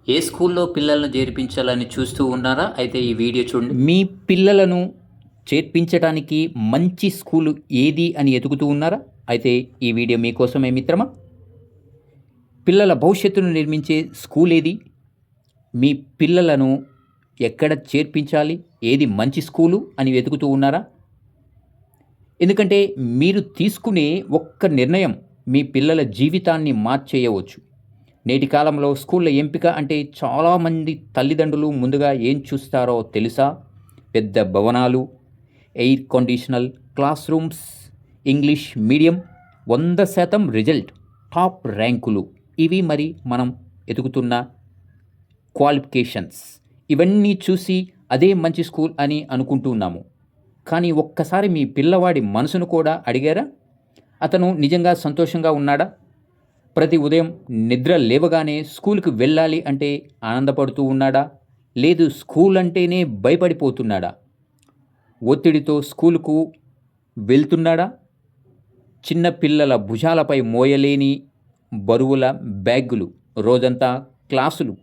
ఏ స్కూల్లో పిల్లలను చేర్పించాలని చూస్తూ ఉన్నారా? అయితే ఈ వీడియో చూడండి. మీ పిల్లలను చేర్పించడానికి మంచి స్కూలు ఏది అని ఎతుకుతూ ఉన్నారా? అయితే ఈ వీడియో మీకోసమే మిత్రమా. పిల్లల భవిష్యత్తును నిర్మించే స్కూల్ ఏది? మీ పిల్లలను ఎక్కడ చేర్పించాలి? ఏది మంచి స్కూలు అని వెతుకుతూ ఉన్నారా? ఎందుకంటే మీరు తీసుకునే ఒక్క నిర్ణయం మీ పిల్లల జీవితాన్ని మార్చేయవచ్చు. నేటి కాలంలో స్కూళ్ళ ఎంపిక అంటే చాలామంది తల్లిదండ్రులు ముందుగా ఏం చూస్తారో తెలుసా? పెద్ద భవనాలు, air conditional clause rooms, English medium, 100% result, top ర్యాంకులు, ఇవి మరి మనం ఎదుగుతున్న క్వాలిఫికేషన్స్. ఇవన్నీ చూసి అదే మంచి స్కూల్ అని అనుకుంటున్నాము. కానీ ఒక్కసారి మీ పిల్లవాడి మనసును కూడా అడిగారా? అతను నిజంగా సంతోషంగా ఉన్నాడా? ప్రతి ఉదయం నిద్ర లేవగానే స్కూల్కి వెళ్ళాలి అంటే ఆనందపడుతూ ఉన్నాడా? లేదు స్కూల్ అంటేనే భయపడిపోతున్నాడా? ఒత్తిడితో స్కూలుకు వెళ్తున్నాడా? చిన్న పిల్లల భుజాలపై మోయలేని బరువుల బ్యాగులు, రోజంతా క్లాసులు,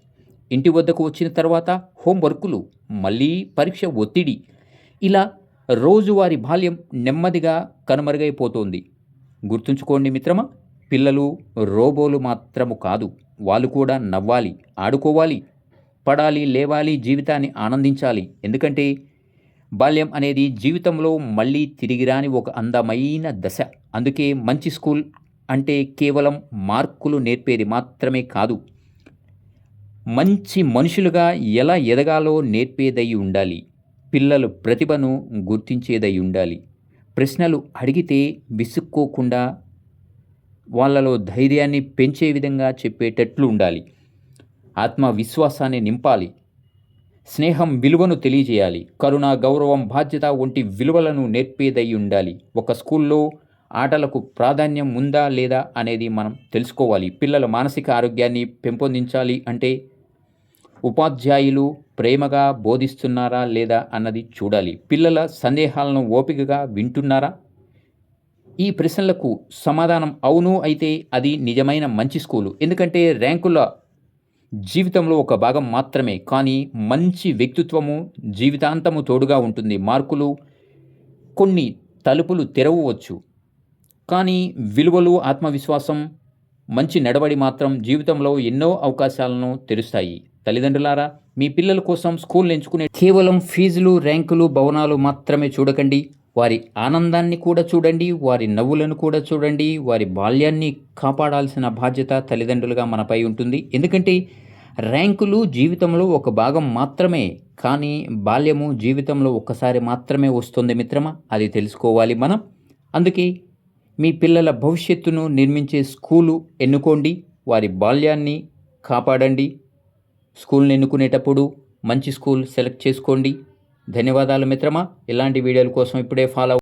ఇంటి వద్దకు వచ్చిన తర్వాత హోంవర్కులు, మళ్ళీ పరీక్ష ఒత్తిడి, ఇలా రోజువారి బాల్యం నెమ్మదిగా కనుమరుగైపోతోంది. గుర్తుంచుకోండి మిత్రమా, పిల్లలు రోబోలు మాత్రము కాదు. వాళ్ళు కూడా నవ్వాలి, ఆడుకోవాలి, పడాలి, లేవాలి, జీవితాన్ని ఆనందించాలి. ఎందుకంటే బాల్యం అనేది జీవితంలో మళ్ళీ తిరిగి రాని ఒక అందమైన దశ. అందుకే మంచి స్కూల్ అంటే కేవలం మార్కులు నేర్పేది మాత్రమే కాదు, మంచి మనుషులుగా ఎలా ఎదగాలో నేర్పేదై ఉండాలి. పిల్లల ప్రతిభను గుర్తించేదై ఉండాలి. ప్రశ్నలు అడిగితే విసుక్కోకుండా వాళ్ళలో ధైర్యాన్ని పెంచే విధంగా చెప్పేటట్లు ఉండాలి. ఆత్మవిశ్వాసాన్ని నింపాలి. స్నేహం విలువను తెలియజేయాలి. కరుణ, గౌరవం, బాధ్యత వంటి విలువలను నేర్పేదై ఉండాలి. ఒక స్కూల్లో ఆటలకు ప్రాధాన్యం ఉందా లేదా అనేది మనం తెలుసుకోవాలి. పిల్లల మానసిక ఆరోగ్యాన్ని పెంపొందించాలి అంటే ఉపాధ్యాయులు ప్రేమగా బోధిస్తున్నారా లేదా అన్నది చూడాలి. పిల్లల సందేహాలను ఓపికగా వింటున్నారా? ఈ ప్రశ్నలకు సమాధానం అవును అయితే అది నిజమైన మంచి స్కూలు. ఎందుకంటే ర్యాంకుల జీవితంలో ఒక భాగం మాత్రమే, కానీ మంచి వ్యక్తిత్వము జీవితాంతము తోడుగా ఉంటుంది. మార్కులు కొన్ని తలుపులు తెరవవచ్చు, కానీ విలువలు, ఆత్మవిశ్వాసం, మంచి నడవడి మాత్రం జీవితంలో ఎన్నో అవకాశాలను తెరుస్తాయి. తల్లిదండ్రులారా, మీ పిల్లల కోసం స్కూల్ ఎంచుకునే కేవలం ఫీజులు, ర్యాంకులు, భవనాలు మాత్రమే చూడకండి. వారి ఆనందాన్ని కూడా చూడండి, వారి నవ్వులను కూడా చూడండి. వారి బాల్యాన్ని కాపాడాల్సిన బాధ్యత తల్లిదండ్రులుగా మనపై ఉంటుంది. ఎందుకంటే ర్యాంకులు జీవితంలో ఒక భాగం మాత్రమే, కానీ బాల్యము జీవితంలో ఒక్కసారి మాత్రమే వస్తుంది మిత్రమా. అది తెలుసుకోవాలి మనం. అందుకే మీ పిల్లల భవిష్యత్తును నిర్మించే స్కూలు ఎన్నుకోండి. వారి బాల్యాన్ని కాపాడండి. స్కూల్ని ఎన్నుకునేటప్పుడు మంచి స్కూల్ సెలెక్ట్ చేసుకోండి. ధన్యవాదాలు మిత్రమా. ఇలాంటి వీడియోల కోసం ఇప్పుడే ఫాలో